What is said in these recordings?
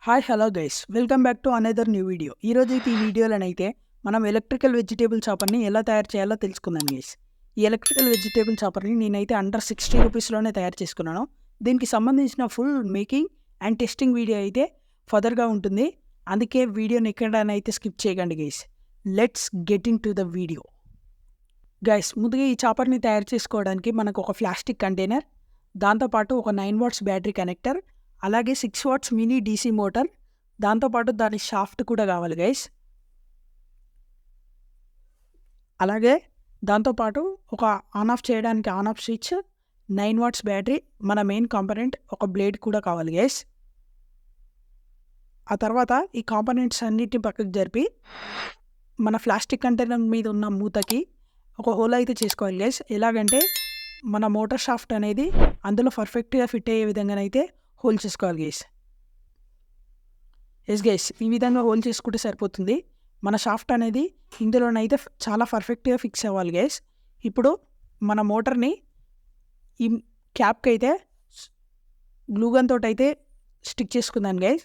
Hi hello guys, welcome back to another new video. ఈరోజు అయితే ఈ వీడియోలోనైతే మనం ఎలక్ట్రికల్ వెజిటేబుల్ చాపర్ని ఎలా తయారు చేయాలో తెలుసుకుందాం గైస్. ఈ ఎలక్ట్రికల్ వెజిటేబుల్ చాపర్ని నేనైతే అండర్ 60 రూపీస్లోనే తయారు చేసుకున్నాను. దీనికి సంబంధించిన full making and testing video అయితే ఫర్దర్గా ఉంటుంది. అందుకే వీడియోని ఎక్కడైతే స్కిప్ చేయకండి guys. Let's get in to the video. Guys, ముందుగా ఈ చాపర్ని తయారు చేసుకోవడానికి మనకు ఒక ప్లాస్టిక్ కంటైనర్, దాంతోపాటు ఒక 9 వాట్స్ బ్యాటరీ కనెక్టర్, అలాగే 6 వాట్స్ మినీ డీసీ మోటార్, దాంతోపాటు దాని షాఫ్ట్ కూడా కావాలి గైస్. అలాగే దాంతోపాటు ఒక ఆన్ ఆఫ్ చేయడానికి on off switch, 9 watts battery, మన మెయిన్ కాంపనెంట్ ఒక బ్లేడ్ కూడా కావాలి గైస్. ఆ తర్వాత ఈ కాంపనెంట్స్ అన్నిటిని పక్కకు జరిపి మన ప్లాస్టిక్ కంటైనర్ మీద ఉన్న మూతకి ఒక హోల్ అయితే చేసుకోవాలి గైస్. ఎలాగంటే మన మోటార్ షాఫ్ట్ అనేది అందులో పర్ఫెక్ట్గా ఫిట్ అయ్యే విధంగానైతే హోల్ చేసుకోవాలి గైస్. ఎస్ గైస్, ఈ విధంగా హోల్ చేసుకుంటే సరిపోతుంది. మన షాఫ్ట్ అనేది ఇందులోనైతే చాలా పర్ఫెక్ట్గా ఫిక్స్ అవ్వాలి గైస్. ఇప్పుడు మన మోటార్ని ఈ క్యాప్కి అయితే గ్లూగన్ తోటి అయితే స్టిక్ చేసుకుందాం గైస్.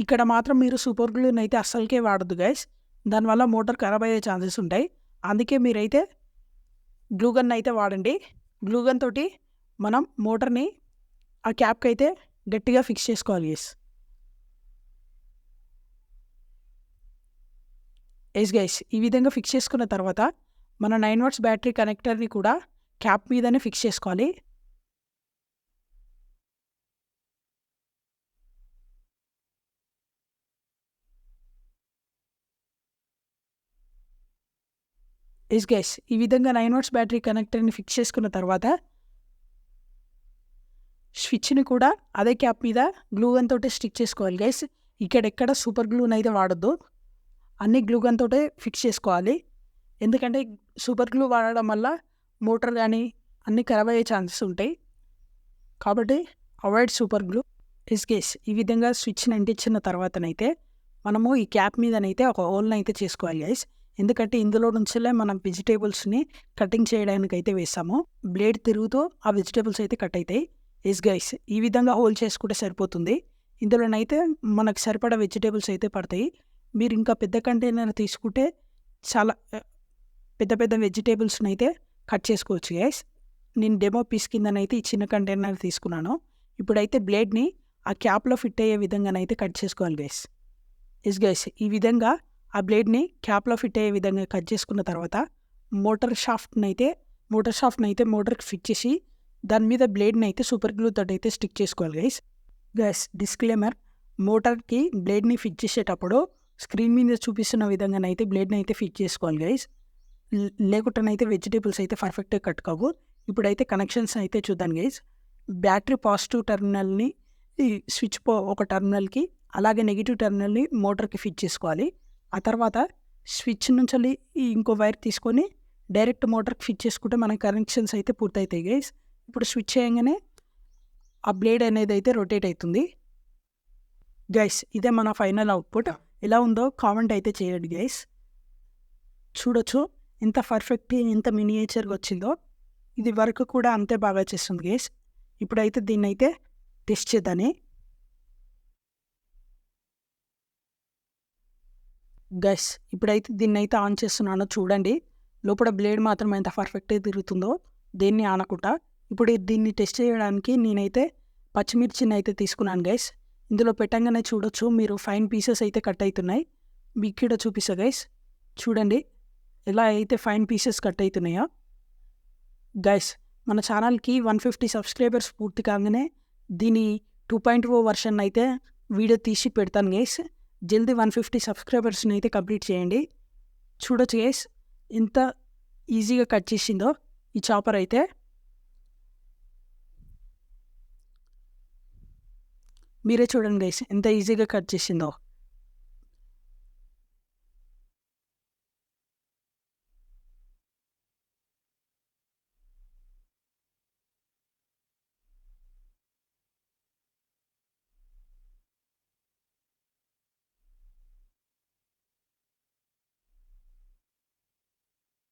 ఇక్కడ మాత్రం మీరు సూపర్ గ్లూని అయితే అస్సలకే వాడద్దు గైస్, దానివల్ల మోటార్ ఖరాబ్ అయ్యే ఛాన్సెస్ ఉంటాయి. అందుకే మీరైతే గ్లూగన్ అయితే వాడండి. గ్లూగన్ తోటి మనం మోటార్ని ఆ క్యాప్కి అయితే గట్టిగా ఫిక్స్ చేసుకోవాలి గైస్. ఎస్ గైస్, ఈ విధంగా ఫిక్స్ చేసుకున్న తర్వాత మన 9 వాట్స్ బ్యాటరీ కనెక్టర్ని కూడా క్యాప్ మీదనే ఫిక్స్ చేసుకోవాలి. ఎస్ గైస్, ఈ విధంగా 9 వాట్స్ బ్యాటరీ కనెక్టర్ని ఫిక్స్ చేసుకున్న తర్వాత స్విచ్ని కూడా అదే క్యాప్ మీద గ్లూగన్ తోటే స్టిక్ చేసుకోవాలి గైస్. ఇక్కడెక్కడ సూపర్ గ్లూని అయితే వాడద్దు, అన్ని గ్లూగన్ తోటే ఫిక్స్ చేసుకోవాలి. ఎందుకంటే సూపర్ గ్లూ వాడడం వల్ల మోటార్ కానీ అన్నీ ఖరాబ్ అయ్యే ఛాన్సెస్ ఉంటాయి, కాబట్టి avoid super glue. Yes guys, ఈ విధంగా స్విచ్ని అంటించిన తర్వాతనైతే మనము ఈ క్యాప్ మీదనైతే ఒక హోల్ని అయితే చేసుకోవాలి గైస్. ఎందుకంటే ఇందులో నుంచిలే మనం వెజిటేబుల్స్ని కటింగ్ చేయడానికి అయితే వేస్తాము. బ్లేడ్ తిరుగుతూ ఆ వెజిటేబుల్స్ అయితే కట్ అవుతాయి. ఎస్ గైస్, ఈ విధంగా హోల్ చేసుకుంటే సరిపోతుంది. ఇందులోనైతే మనకు సరిపడా వెజిటేబుల్స్ అయితే పడతాయి. మీరు ఇంకా పెద్ద కంటైనర్ తీసుకుంటే చాలా పెద్ద పెద్ద వెజిటేబుల్స్ని అయితే కట్ చేసుకోవచ్చు గైస్. నేను డెమో పీస్ కిందనైతే ఈ చిన్న కంటైనర్ తీసుకున్నాను. ఇప్పుడైతే బ్లేడ్ని ఆ క్యాప్లో ఫిట్ అయ్యే విధంగానైతే కట్ చేసుకోవాలి గైస్. ఎస్ గైస్, ఈ విధంగా ఆ బ్లేడ్ని క్యాప్లో ఫిట్ అయ్యే విధంగా కట్ చేసుకున్న తర్వాత మోటార్ షాఫ్ట్ని అయితే మోటార్కి ఫిట్ చేసి దాని మీద బ్లేడ్ని అయితే సూపర్ గ్లూ తోటి అయితే స్టిక్ చేసుకోవాలి గైస్. గైస్, డిస్క్లైమర్, మోటార్కి బ్లేడ్ని ఫిట్ చేసేటప్పుడు స్క్రీన్ మీద చూపిస్తున్న విధంగానైతే బ్లేడ్ని అయితే ఫిట్ చేసుకోవాలి గైస్. లేకుండానైతే వెజిటేబుల్స్ అయితే పర్ఫెక్ట్గా కట్ కావు. ఇప్పుడైతే కనెక్షన్స్ అయితే చూద్దాం గైస్. బ్యాటరీ పాజిటివ్ టెర్మినల్ని ఈ స్విచ్ ఒక టెర్మినల్కి, అలాగే నెగిటివ్ టెర్మినల్ని మోటార్కి ఫిట్ చేసుకోవాలి. ఆ తర్వాత స్విచ్ నుంచి ఇంకో వైర్ తీసుకొని డైరెక్ట్ మోటార్కి ఫిట్ చేసుకుంటే మన కనెక్షన్స్ అయితే పూర్తవుతాయి గైస్. ఇప్పుడు స్విచ్ చేయగానే ఆ బ్లేడ్ అనేది అయితే రొటేట్ అవుతుంది గైస్. ఇదే మన ఫైనల్ అవుట్పుట్. ఎలా ఉందో కామెంట్ అయితే చేయండి గైస్. చూడొచ్చు ఎంత పర్ఫెక్ట్, ఎంత మినియేచర్గా వచ్చిందో. ఇది వర్క్ కూడా అంతే బాగా చేస్తుంది గైస్. ఇప్పుడైతే దీన్ని అయితే టెస్ట్ చేద్దాని గైస్. ఇప్పుడైతే దీన్ని అయితే ఆన్ చేస్తున్నాను చూడండి. లోపల బ్లేడ్ మాత్రం ఎంత పర్ఫెక్ట్గా తిరుగుతుందో దేన్ని ఆనకుండా. ఇప్పుడు దీన్ని టెస్ట్ చేయడానికి నేనైతే పచ్చిమిర్చిని అయితే తీసుకున్నాను గైస్. ఇందులో పెట్టంగానే చూడొచ్చు మీరు ఫైన్ పీసెస్ అయితే కట్ అవుతున్నాయి. మీకు ఇక్కడ చూపిస్తా గైస్, చూడండి ఎలా అయితే ఫైన్ పీసెస్ కట్ అవుతున్నాయో. గైస్, మన ఛానల్కి 150 సబ్స్క్రైబర్స్ పూర్తి కాగానే దీని 2.0 వర్షన్ అయితే వీడియో తీసి పెడతాను గైస్. జల్దీ 150 సబ్స్క్రైబర్స్ని అయితే కంప్లీట్ చేయండి. చూడొచ్చు గైస్ ఎంత ఈజీగా కట్ చేసిందో ఈ చాపర్ అయితే. మీరే చూడండి గైస్ ఎంత ఈజీగా కట్ చేసిందో.